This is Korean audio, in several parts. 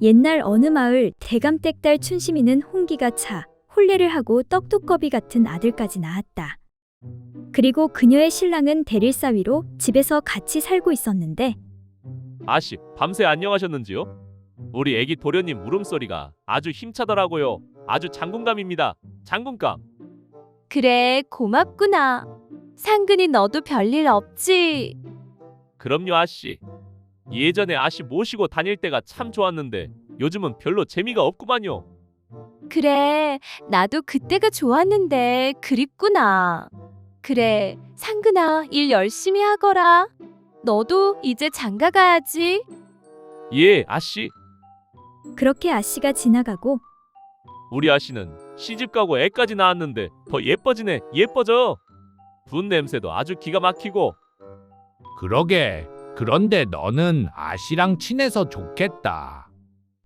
옛날 어느 마을 대감댁딸 춘심이는 홍기가 차 혼례를 하고 떡두꺼비 같은 아들까지 낳았다. 그리고 그녀의 신랑은 대릴사위로 집에서 같이 살고 있었는데 아씨, 밤새 안녕하셨는지요? 우리 애기 도련님 울음소리가 아주 힘차더라고요. 아주 장군감입니다. 장군감. 그래, 고맙구나. 상근이 너도 별일 없지? 그럼요, 아씨. 예전에 아씨 모시고 다닐 때가 참 좋았는데 요즘은 별로 재미가 없구만요. 그래, 나도 그때가 좋았는데 그립구나. 그래, 상근아, 일 열심히 하거라. 너도 이제 장가 가야지. 예, 아씨. 그렇게 아씨가 지나가고 우리 아씨는 시집가고 애까지 낳았는데 더 예뻐지네. 예뻐져. 분 냄새도 아주 기가 막히고. 그러게. 그런데 너는 아씨랑 친해서 좋겠다.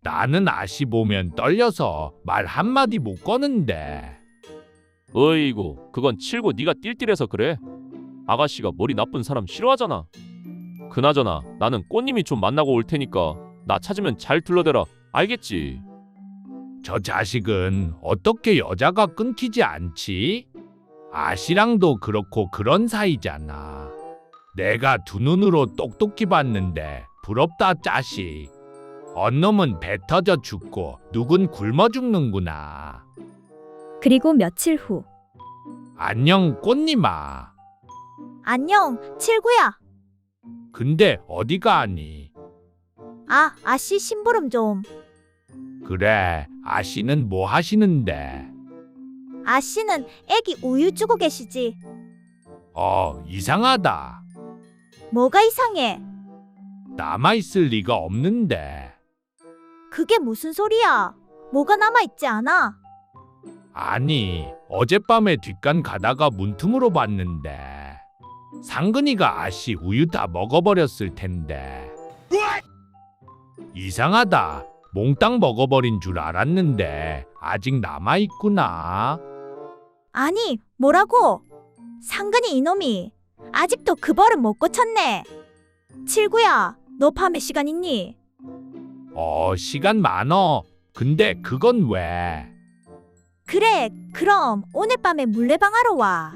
나는 아씨 보면 떨려서 말 한마디 못 거는데. 어이구, 그건 칠고 네가 띨띨해서 그래. 아가씨가 머리 나쁜 사람 싫어하잖아. 그나저나 나는 꽃님이 좀 만나고 올 테니까 나 찾으면 잘 둘러대라. 알겠지? 저 자식은 어떻게 여자가 끊기지 않지? 아씨랑도 그렇고 그런 사이잖아. 내가 두 눈으로 똑똑히 봤는데 부럽다 짜식. 언놈은 배 터져 죽고 누군 굶어 죽는구나. 그리고 며칠 후 안녕 꽃님아. 안녕, 칠구야. 근데 어디 가니? 아씨 심부름 좀. 그래, 아씨는 뭐 하시는데? 아씨는 애기 우유 주고 계시지. 이상하다. 뭐가 이상해? 남아있을 리가 없는데. 그게 무슨 소리야? 뭐가 남아있지 않아? 아니, 어젯밤에 뒷간 가다가 문틈으로 봤는데 상근이가 아씨 우유 다 먹어버렸을 텐데. 이상하다. 몽땅 먹어버린 줄 알았는데 아직 남아있구나. 아니, 뭐라고? 상근이 이놈이 아직도 그 벌은 못 고쳤네. 칠구야, 너 밤에 시간 있니? 시간 많어. 근데 그건 왜? 그래, 그럼 오늘 밤에 물레방아로 와.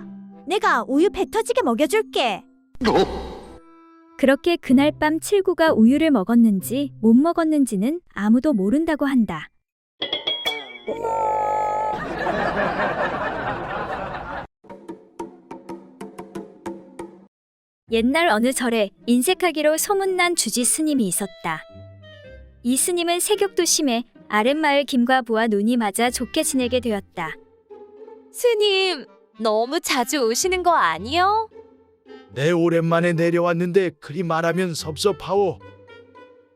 내가 우유 배 터지게 먹여줄게. 그렇게 그날 밤 칠구가 우유를 먹었는지 못 먹었는지는 아무도 모른다고 한다. 옛날 어느 절에 인색하기로 소문난 주지 스님이 있었다. 이 스님은 세격도 심해 아랫마을 김과부와 눈이 맞아 좋게 지내게 되었다. 스님, 너무 자주 오시는 거 아니요? 내 오랜만에 내려왔는데 그리 말하면 섭섭하오.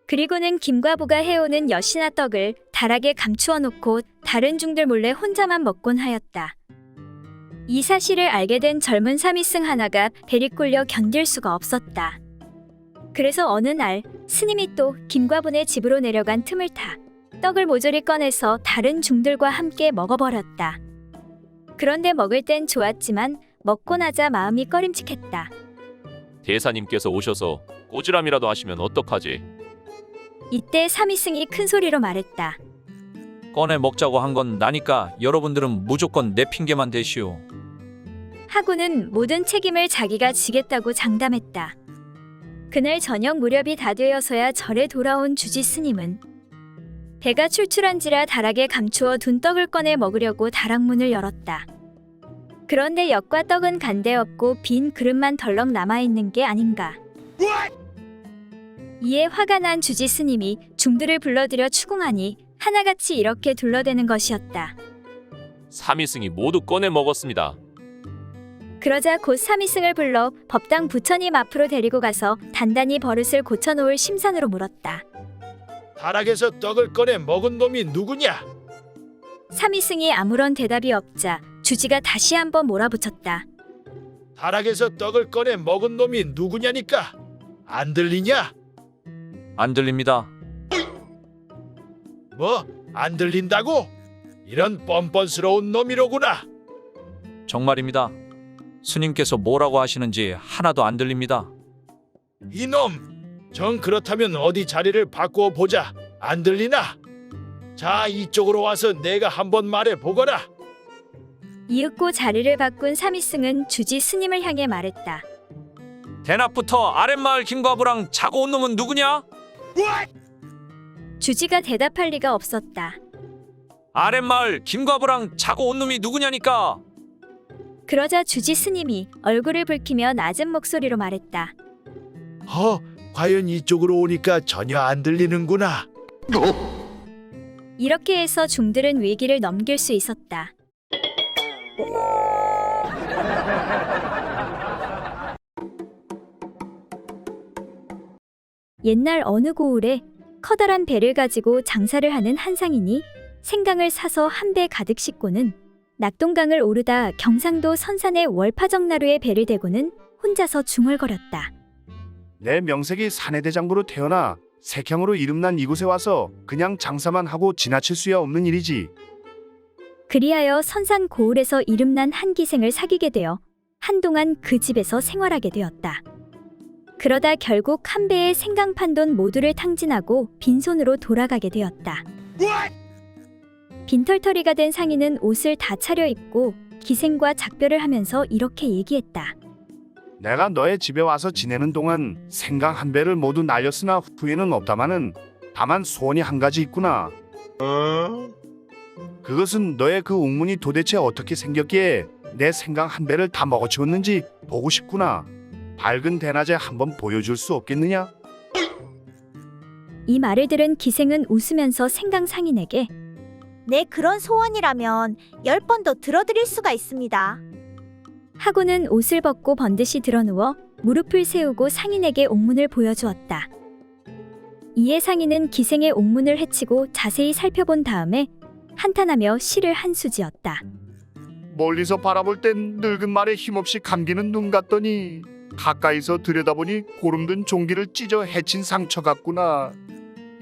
그리고는 김과부가 해오는 엿이나 떡을 다락에 감추어 놓고 다른 중들 몰래 혼자만 먹곤 하였다. 이 사실을 알게 된 젊은 사미승 하나가 배리 꼴려 견딜 수가 없었다. 그래서 어느 날 스님이 또 김과부네 집으로 내려간 틈을 타 떡을 모조리 꺼내서 다른 중들과 함께 먹어버렸다. 그런데 먹을 땐 좋았지만 먹고 나자 마음이 꺼림칙했다. 대사님께서 오셔서 꼬지람이라도 하시면 어떡하지? 이때 사미승이 큰 소리로 말했다. 꺼내 먹자고 한 건 나니까 여러분들은 무조건 내 핑계만 대시오. 하고는 모든 책임을 자기가 지겠다고 장담했다. 그날 저녁 무렵이 다 되어서야 절에 돌아온 주지 스님은 배가 출출한지라 다락에 감추어 둔 떡을 꺼내 먹으려고 다락문을 열었다. 그런데 엿과 떡은 간데없고 빈 그릇만 덜렁 남아있는 게 아닌가. 이에 화가 난 주지 스님이 중들을 불러들여 추궁하니 하나같이 이렇게 둘러대는 것이었다. 사미승이 모두 꺼내 먹었습니다. 그러자 곧 사미승을 불러 법당 부처님 앞으로 데리고 가서 단단히 버릇을 고쳐놓을 심산으로 물었다. 다락에서 떡을 꺼내 먹은 놈이 누구냐? 사미승이 아무런 대답이 없자 주지가 다시 한번 몰아붙였다. 다락에서 떡을 꺼내 먹은 놈이 누구냐니까? 안 들리냐? 안 들립니다. 뭐? 안 들린다고? 이런 뻔뻔스러운 놈이로구나. 정말입니다. 스님께서 뭐라고 하시는지 하나도 안 들립니다. 이놈! 정 그렇다면 어디 자리를 바꾸어 보자. 안 들리나? 자, 이쪽으로 와서 내가 한번 말해 보거라. 이윽고 자리를 바꾼 삼이승은 주지 스님을 향해 말했다. 대낮부터 아랫마을 김과부랑 자고 온 놈은 누구냐? 주지가 대답할 리가 없었다. 아랫마을 김과부랑 자고 온 놈이 누구냐니까. 그러자 주지 스님이 얼굴을 붉히며 낮은 목소리로 말했다. 과연 이쪽으로 오니까 전혀 안 들리는구나. 이렇게 해서 중들은 위기를 넘길 수 있었다. 옛날 어느 고을에 커다란 배를 가지고 장사를 하는 한 상인이 생강을 사서 한 배 가득 싣고는 낙동강을 오르다 경상도 선산의 월파정나루에 배를 대고는 혼자서 중얼거렸다. 내 명색이 사내대장부로 태어나 색형으로 이름난 이곳에 와서 그냥 장사만 하고 지나칠 수야 없는 일이지. 그리하여 선산 고을에서 이름난 한 기생을 사귀게 되어 한동안 그 집에서 생활하게 되었다. 그러다 결국 한 배의 생강 판 돈 모두를 탕진하고 빈손으로 돌아가게 되었다. 빈털터리가 된 상인은 옷을 다 차려입고 기생과 작별을 하면서 이렇게 얘기했다. 내가 너의 집에 와서 지내는 동안 생강 한 배를 모두 날렸으나 후회는 없다마는 다만 소원이 한 가지 있구나. 그것은 너의 그 옥문이 도대체 어떻게 생겼기에 내 생강 한 배를 다 먹어치웠는지 보고 싶구나. 밝은 대낮에 한번 보여줄 수 없겠느냐? 이 말을 들은 기생은 웃으면서 생강 상인에게 내 그런 소원이라면 10번 더 들어드릴 수가 있습니다. 하고는 옷을 벗고 번듯이 드러누워 무릎을 세우고 상인에게 옥문을 보여주었다. 이에 상인은 기생의 옥문을 헤치고 자세히 살펴본 다음에 한탄하며 시를 한 수지었다. 멀리서 바라볼 땐 늙은 말에 힘없이 감기는 눈 같더니 가까이서 들여다보니 고름든 종기를 찢어 헤친 상처 같구나.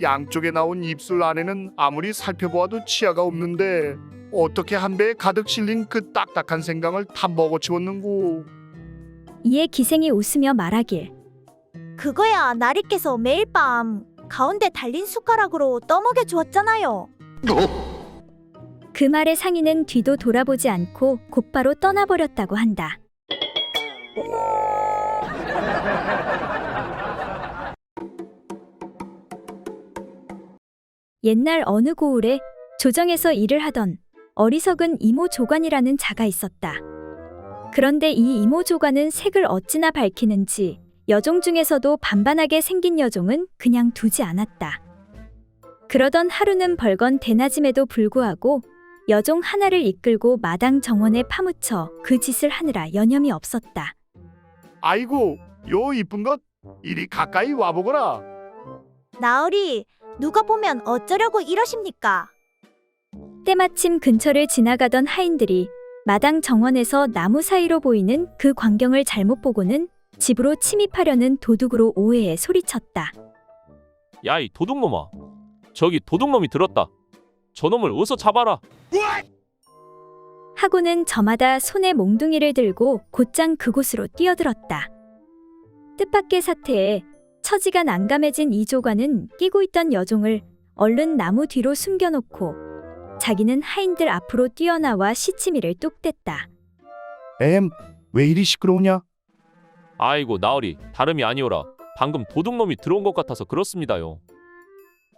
양쪽에 나온 입술 안에는 아무리 살펴보아도 치아가 없는데 어떻게 한 배에 가득 실린 그 딱딱한 생강을 다 먹어치웠는고. 이에 기생이 웃으며 말하길 그거야 나리께서 매일 밤 가운데 달린 숟가락으로 떠먹여 주었잖아요. 그 말에 상인은 뒤도 돌아보지 않고 곧바로 떠나버렸다고 한다. 옛날 어느 고을에 조정에서 일을 하던 어리석은 이모 조관이라는 자가 있었다. 그런데 이 이모 조관은 색을 어찌나 밝히는지 여종 중에서도 반반하게 생긴 여종은 그냥 두지 않았다. 그러던 하루는 벌건 대낮임에도 불구하고 여종 하나를 이끌고 마당 정원에 파묻혀 그 짓을 하느라 여념이 없었다. 아이고, 요 이쁜 것 이리 가까이 와보거라. 나으리 누가 보면 어쩌려고 이러십니까? 때마침 근처를 지나가던 하인들이 마당 정원에서 나무 사이로 보이는 그 광경을 잘못 보고는 집으로 침입하려는 도둑으로 오해해 소리쳤다. 야, 이 도둑놈아. 저기 도둑놈이 들었다. 저놈을 어서 잡아라. 하고는 저마다 손에 몽둥이를 들고 곧장 그곳으로 뛰어들었다. 뜻밖의 사태에 처지가 난감해진 이조관은 끼고 있던 여종을 얼른 나무 뒤로 숨겨놓고 자기는 하인들 앞으로 뛰어나와 시치미를 뚝 뗐다. 왜 이리 시끄러우냐? 아이고 나으리, 다름이 아니오라. 방금 도둑놈이 들어온 것 같아서 그렇습니다요.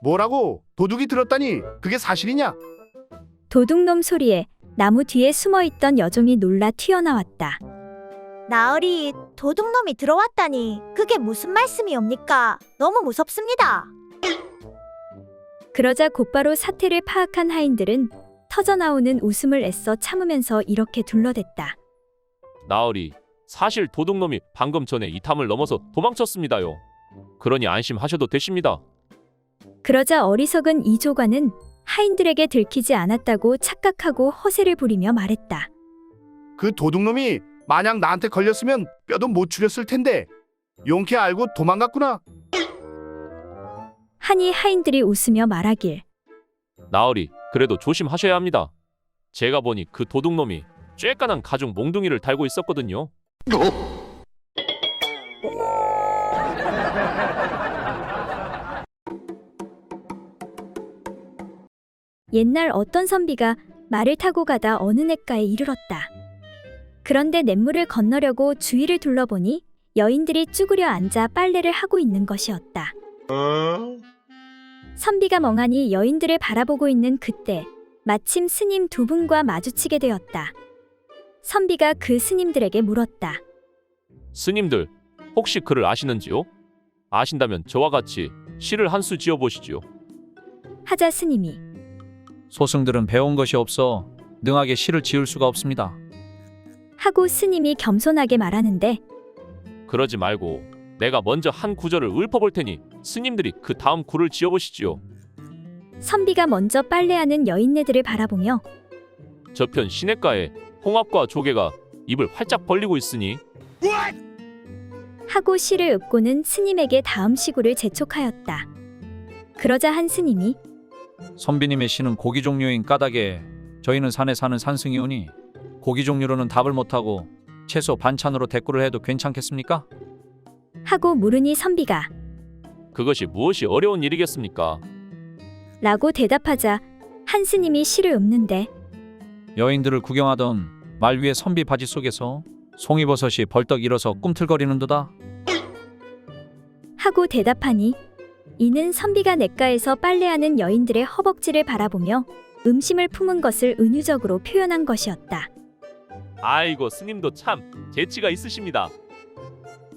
뭐라고? 도둑이 들었다니 그게 사실이냐? 도둑놈 소리에 나무 뒤에 숨어있던 여종이 놀라 튀어나왔다. 나으리 도둑놈이 들어왔다니 그게 무슨 말씀이옵니까? 너무 무섭습니다. 그러자 곧바로 사태를 파악한 하인들은 터져나오는 웃음을 애써 참으면서 이렇게 둘러댔다. 나으리, 사실 도둑놈이 방금 전에 이 탐을 넘어서 도망쳤습니다요. 그러니 안심하셔도 되십니다. 그러자 어리석은 이조관은 하인들에게 들키지 않았다고 착각하고 허세를 부리며 말했다. 그 도둑놈이 만약 나한테 걸렸으면 뼈도 못 추렸을 텐데 용케 알고 도망갔구나. 하니 하인들이 웃으며 말하길 나으리, 그래도 조심하셔야 합니다. 제가 보니 그 도둑놈이 쬐깐한 가죽 몽둥이를 달고 있었거든요. 옛날 어떤 선비가 말을 타고 가다 어느 냇가에 이르렀다. 그런데 냇물을 건너려고 주위를 둘러보니 여인들이 쭈그려 앉아 빨래를 하고 있는 것이었다. 선비가 멍하니 여인들을 바라보고 있는 그때 마침 스님 두 분과 마주치게 되었다. 선비가 그 스님들에게 물었다. 스님들, 혹시 글을 아시는지요? 아신다면 저와 같이 시를 한 수 지어보시지요. 하자 스님이 소승들은 배운 것이 없어 능하게 시를 지을 수가 없습니다. 하고 스님이 겸손하게 말하는데 그러지 말고 내가 먼저 한 구절을 읊어볼 테니 스님들이 그 다음 구를 지어보시지요. 선비가 먼저 빨래하는 여인네들을 바라보며 저편 시냇가에 홍합과 조개가 입을 활짝 벌리고 있으니 하고 시를 읊고는 스님에게 다음 시구를 재촉하였다. 그러자 한 스님이 선비님의 시는 고기 종류인 까닭에 저희는 산에 사는 산승이오니 고기 종류로는 답을 못하고 채소 반찬으로 대꾸를 해도 괜찮겠습니까? 하고 물으니 선비가 그것이 무엇이 어려운 일이겠습니까? 라고 대답하자 한 스님이 시를 읊는데 여인들을 구경하던 말 위에 선비 바지 속에서 송이버섯이 벌떡 일어서 꿈틀거리는도다. 하고 대답하니 이는 선비가 냇가에서 빨래하는 여인들의 허벅지를 바라보며 음심을 품은 것을 은유적으로 표현한 것이었다. 아이고 스님도 참 재치가 있으십니다.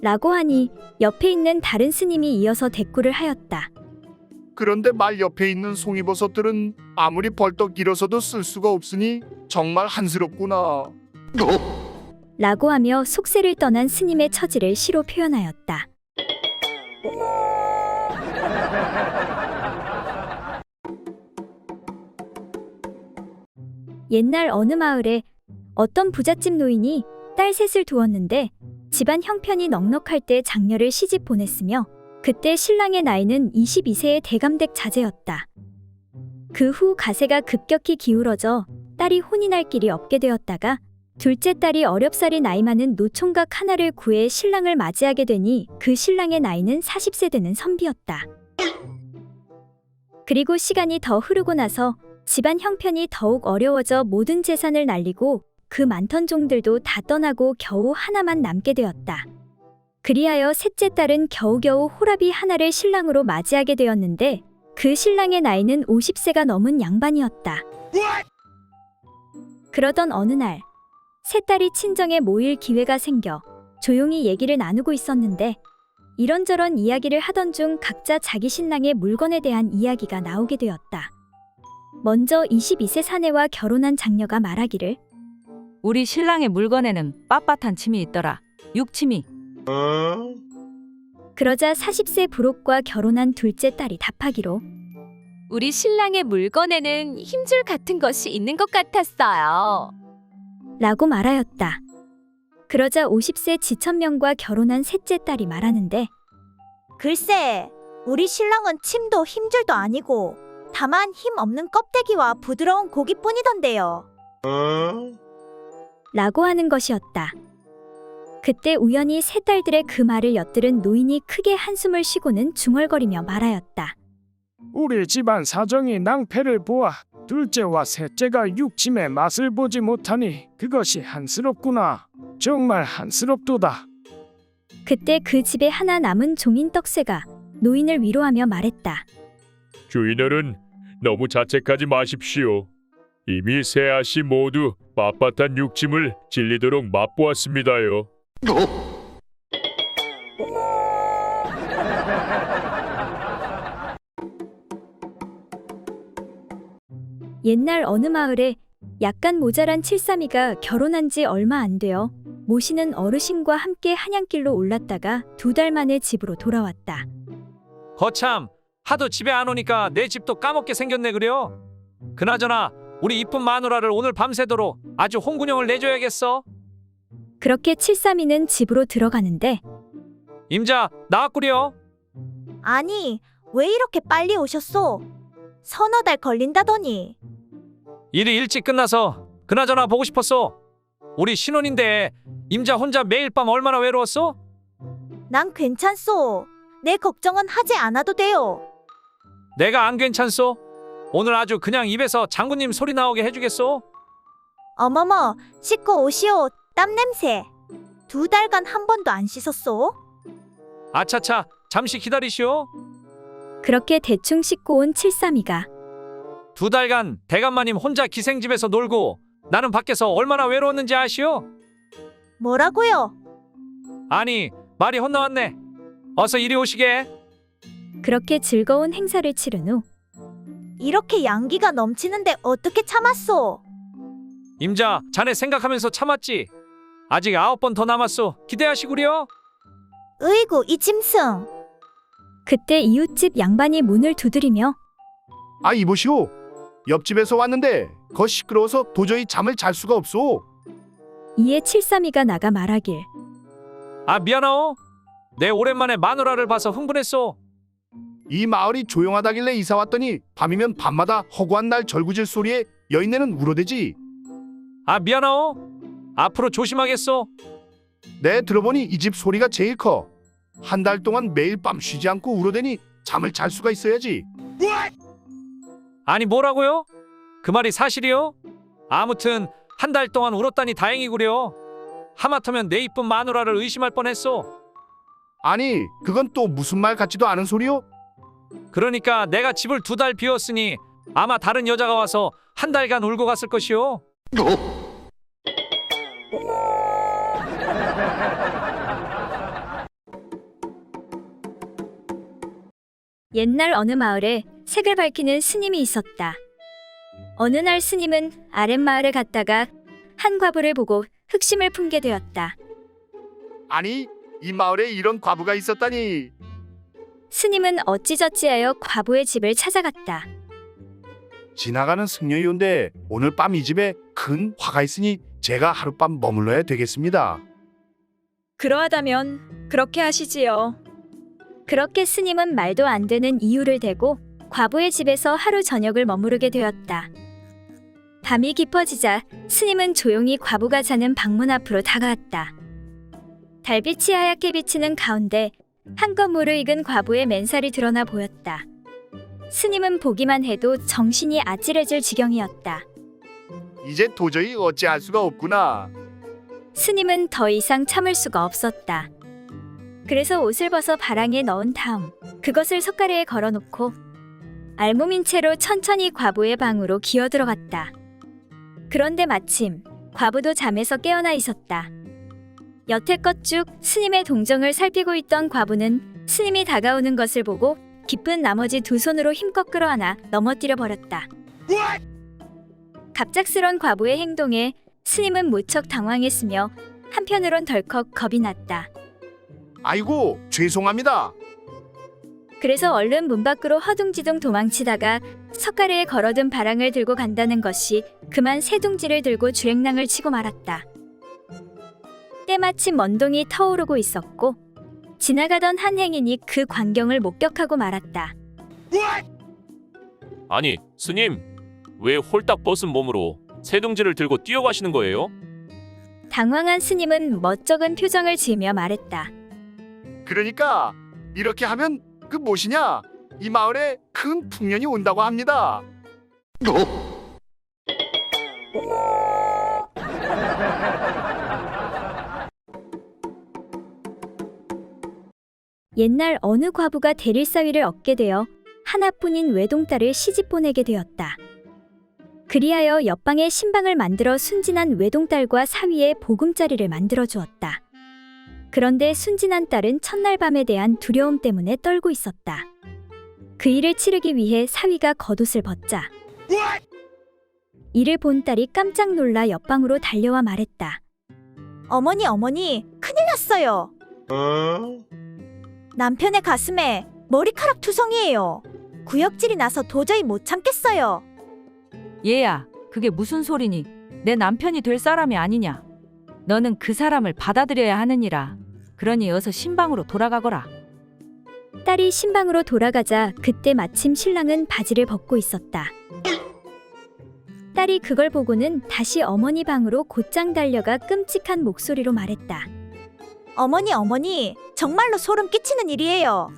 라고 하니 옆에 있는 다른 스님이 이어서 대꾸를 하였다. 그런데 말 옆에 있는 송이버섯들은 아무리 벌떡 일어서도 쓸 수가 없으니 정말 한스럽구나. 라고 하며 속세를 떠난 스님의 처지를 시로 표현하였다. 옛날 어느 마을에 어떤 부잣집 노인이 딸 셋을 두었는데 집안 형편이 넉넉할 때 장녀를 시집 보냈으며 그때 신랑의 나이는 22세의 대감댁 자제였다. 그 후 가세가 급격히 기울어져 딸이 혼이 날 길이 없게 되었다가 둘째 딸이 어렵사리 나이 많은 노총각 하나를 구해 신랑을 맞이하게 되니 그 신랑의 나이는 40세 되는 선비였다. 그리고 시간이 더 흐르고 나서 집안 형편이 더욱 어려워져 모든 재산을 날리고 그 많던 종들도 다 떠나고 겨우 하나만 남게 되었다. 그리하여 셋째 딸은 겨우겨우 호라비 하나를 신랑으로 맞이하게 되었는데 그 신랑의 나이는 50세가 넘은 양반이었다. 그러던 어느 날 세 딸이 친정에 모일 기회가 생겨 조용히 얘기를 나누고 있었는데 이런저런 이야기를 하던 중 각자 자기 신랑의 물건에 대한 이야기가 나오게 되었다. 먼저 22세 사내와 결혼한 장녀가 말하기를 우리 신랑의 물건에는 빳빳한 침이 있더라. 육침이. 그러자 40세 부록과 결혼한 둘째 딸이 답하기로 우리 신랑의 물건에는 힘줄 같은 것이 있는 것 같았어요. 라고 말하였다. 그러자 50세 지천명과 결혼한 셋째 딸이 말하는데 글쎄, 우리 신랑은 침도 힘줄도 아니고 다만 힘 없는 껍데기와 부드러운 고기뿐이던데요. 라고 하는 것이었다. 그때 우연히 세 딸들의 그 말을 엿들은 노인이 크게 한숨을 쉬고는 중얼거리며 말하였다. 우리 집안 사정이 낭패를 보아 둘째와 셋째가 육침의 맛을 보지 못하니 그것이 한스럽구나. 정말 한스럽도다. 그때 그 집에 하나 남은 종인 떡새가 노인을 위로하며 말했다. 주인어른, 너무 자책하지 마십시오. 이미 세 아씨 모두 빳빳한 육침을 질리도록 맛보았습니다요. 옛날 어느 마을에 약간 모자란 칠삼이가 결혼한 지 얼마 안 되어 모시는 어르신과 함께 한양길로 올랐다가 2달 만에 집으로 돌아왔다. 거참, 하도 집에 안 오니까 내 집도 까먹게 생겼네 그려. 그나저나 우리 이쁜 마누라를 오늘 밤새도록 아주 홍군형을 내줘야겠어. 그렇게 칠삼이는 집으로 들어가는데 임자 나왔구려. 아니, 왜 이렇게 빨리 오셨소? 서너 달 걸린다더니. 일이 일찍 끝나서 그나저나 보고 싶었어. 우리 신혼인데 임자 혼자 매일 밤 얼마나 외로웠어? 난 괜찮소. 내 걱정은 하지 않아도 돼요. 내가 안 괜찮소? 오늘 아주 그냥 입에서 장군님 소리 나오게 해주겠소? 어머머, 씻고 오시오. 땀 냄새. 2달간 한 번도 안 씻었소? 아차차, 잠시 기다리시오. 그렇게 대충 씻고 온 칠삼이가 2달간 대감마님 혼자 기생집에서 놀고 나는 밖에서 얼마나 외로웠는지 아시오? 뭐라고요? 아니, 말이 혼나왔네. 어서 이리 오시게. 그렇게 즐거운 행사를 치른 후 이렇게 양기가 넘치는데 어떻게 참았소? 임자, 자네 생각하면서 참았지. 아직 9번 더 남았소. 기대하시구려. 으이구 이 짐승. 그때 이웃집 양반이 문을 두드리며 아 이보시오. 옆집에서 왔는데 거 시끄러워서 도저히 잠을 잘 수가 없소. 이에 칠삼이가 나가 말하길 아, 미안하오. 내 오랜만에 마누라를 봐서 흥분했소. 이 마을이 조용하다길래 이사 왔더니 밤이면 밤마다 허구한 날 절구질 소리에 여인네는 울어대지. 아, 미안하오. 앞으로 조심하겠소. 내 들어보니 이 집 소리가 제일 커. 한 달 동안 매일 밤 쉬지 않고 울어대니 잠을 잘 수가 있어야지. 아니, 뭐라고요? 그 말이 사실이요? 아무튼 한 달 동안 울었다니 다행이구려. 하마터면 내 이쁜 마누라를 의심할 뻔했소. 아니 그건 또 무슨 말 같지도 않은 소리요? 그러니까 내가 집을 2달 비웠으니 아마 다른 여자가 와서 한 달간 울고 갔을 것이오. 옛날 어느 마을에 색을 밝히는 스님이 있었다. 어느 날 스님은 아랫마을에 갔다가 한 과부를 보고 흑심을 품게 되었다. 아니 이 마을에 이런 과부가 있었다니. 스님은 어찌저찌하여 과부의 집을 찾아갔다. 지나가는 승려이온데 오늘 밤 이 집에 큰 화가 있으니 제가 하룻밤 머물러야 되겠습니다. 그러하다면 그렇게 하시지요. 그렇게 스님은 말도 안 되는 이유를 대고 과부의 집에서 하루 저녁을 머무르게 되었다. 밤이 깊어지자 스님은 조용히 과부가 자는 방문 앞으로 다가왔다. 달빛이 하얗게 비치는 가운데 한껏 무르익은 과부의 맨살이 드러나 보였다. 스님은 보기만 해도 정신이 아찔해질 지경이었다. 이제 도저히 어찌할 수가 없구나. 스님은 더 이상 참을 수가 없었다. 그래서 옷을 벗어 바랑에 넣은 다음 그것을 석가래에 걸어놓고 알몸인 채로 천천히 과부의 방으로 기어 들어갔다. 그런데 마침 과부도 잠에서 깨어나 있었다. 여태껏 쭉 스님의 동정을 살피고 있던 과부는 스님이 다가오는 것을 보고 기쁜 나머지 2손으로 힘껏 끌어안아 넘어뜨려 버렸다. 갑작스런 과부의 행동에 스님은 무척 당황했으며 한편으론 덜컥 겁이 났다. 아이고 죄송합니다. 그래서 얼른 문 밖으로 허둥지둥 도망치다가 석가래에 걸어둔 바랑을 들고 간다는 것이 그만 새둥지를 들고 주행랑을 치고 말았다. 때마침 먼동이 터오르고 있었고 지나가던 한 행인이 그 광경을 목격하고 말았다. 아니, 스님, 왜 홀딱 벗은 몸으로 새둥지를 들고 뛰어가시는 거예요? 당황한 스님은 멋쩍은 표정을 지으며 말했다. 그러니까 이렇게 하면 그 무엇이냐? 이 마을에 큰 풍년이 온다고 합니다. 옛날 어느 과부가 대릴사위를 얻게 되어 하나뿐인 외동딸을 시집 보내게 되었다. 그리하여 옆방에 신방을 만들어 순진한 외동딸과 사위의 보금자리를 만들어 주었다. 그런데 순진한 딸은 첫날 밤에 대한 두려움 때문에 떨고 있었다. 그 일을 치르기 위해 사위가 겉옷을 벗자 이를 본 딸이 깜짝 놀라 옆방으로 달려와 말했다. 어머니 큰일 났어요. 남편의 가슴에 머리카락 투성이에요. 구역질이 나서 도저히 못 참겠어요. 얘야, 그게 무슨 소리니? 내 남편이 될 사람이 아니냐? 너는 그 사람을 받아들여야 하느니라. 그러니 어서 신방으로 돌아가거라. 딸이 신방으로 돌아가자 그때 마침 신랑은 바지를 벗고 있었다. 딸이 그걸 보고는 다시 어머니 방으로 곧장 달려가 끔찍한 목소리로 말했다. 어머니 정말로 소름 끼치는 일이에요.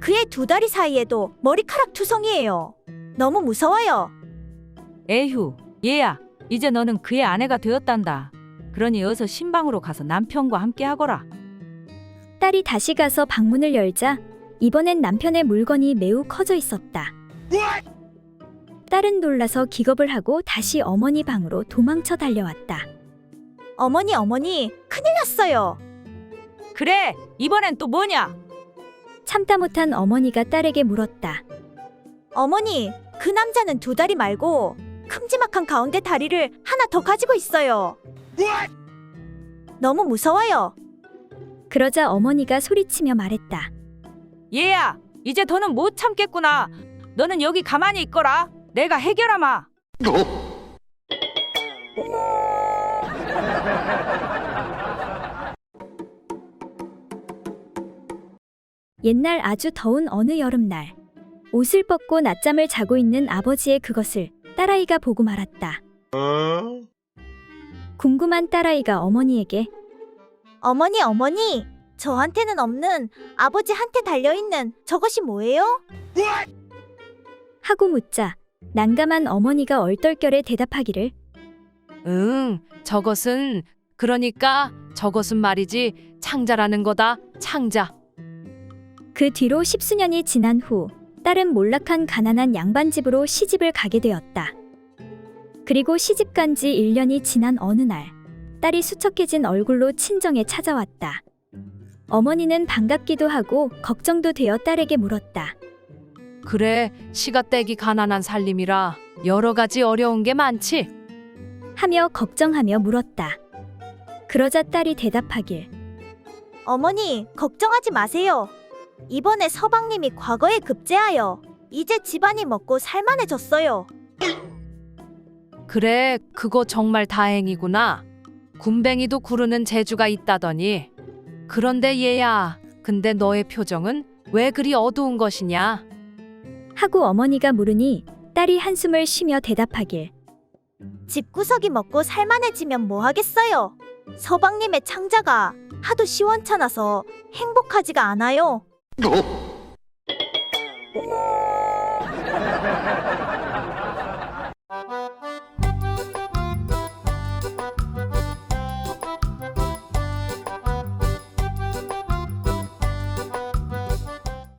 그의 2다리 사이에도 머리카락 투성이에요. 너무 무서워요. 에휴, 얘야, 이제 너는 그의 아내가 되었단다. 그러니 어서 신방으로 가서 남편과 함께 하거라. 딸이 다시 가서 방문을 열자 이번엔 남편의 물건이 매우 커져 있었다. 딸은 놀라서 기겁을 하고 다시 어머니 방으로 도망쳐 달려왔다. 어머니, 큰일 났어요. 그래, 이번엔 또 뭐냐? 참다 못한 어머니가 딸에게 물었다. 어머니, 그 남자는 두 다리 말고 큼지막한 가운데 다리를 하나 더 가지고 있어요. 너무 무서워요. 그러자 어머니가 소리치며 말했다. 얘야, 이제 더는 못 참겠구나. 너는 여기 가만히 있거라. 내가 해결하마. 옛날 아주 더운 어느 여름날, 옷을 벗고 낮잠을 자고 있는 아버지의 그것을 딸아이가 보고 말았다. 궁금한 딸아이가 어머니에게 어머니, 저한테는 없는 아버지한테 달려있는 저것이 뭐예요? 하고 묻자 난감한 어머니가 얼떨결에 대답하기를 저것은 저것은 말이지 창자라는 거다. 창자. 그 뒤로 10수년이 지난 후 딸은 몰락한 가난한 양반집으로 시집을 가게 되었다. 그리고 시집 간 지 1년이 지난 어느 날 딸이 수척해진 얼굴로 친정에 찾아왔다. 어머니는 반갑기도 하고 걱정도 되어 딸에게 물었다. 그래, 시가 떼기 가난한 살림이라 여러 가지 어려운 게 많지. 하며 걱정하며 물었다. 그러자 딸이 대답하길 어머니, 걱정하지 마세요. 이번에 서방님이 과거에 급제하여 이제 집안이 먹고 살만해졌어요. 그래, 그거 정말 다행이구나. 군뱅이도 구르는 재주가 있다더니. 그런데 얘야, 근데 너의 표정은 왜 그리 어두운 것이냐? 하고 어머니가 물으니 딸이 한숨을 쉬며 대답하길 집구석이 먹고 살만해지면 뭐 하겠어요. 서방님의 창자가 하도 시원찮아서 행복하지가 않아요.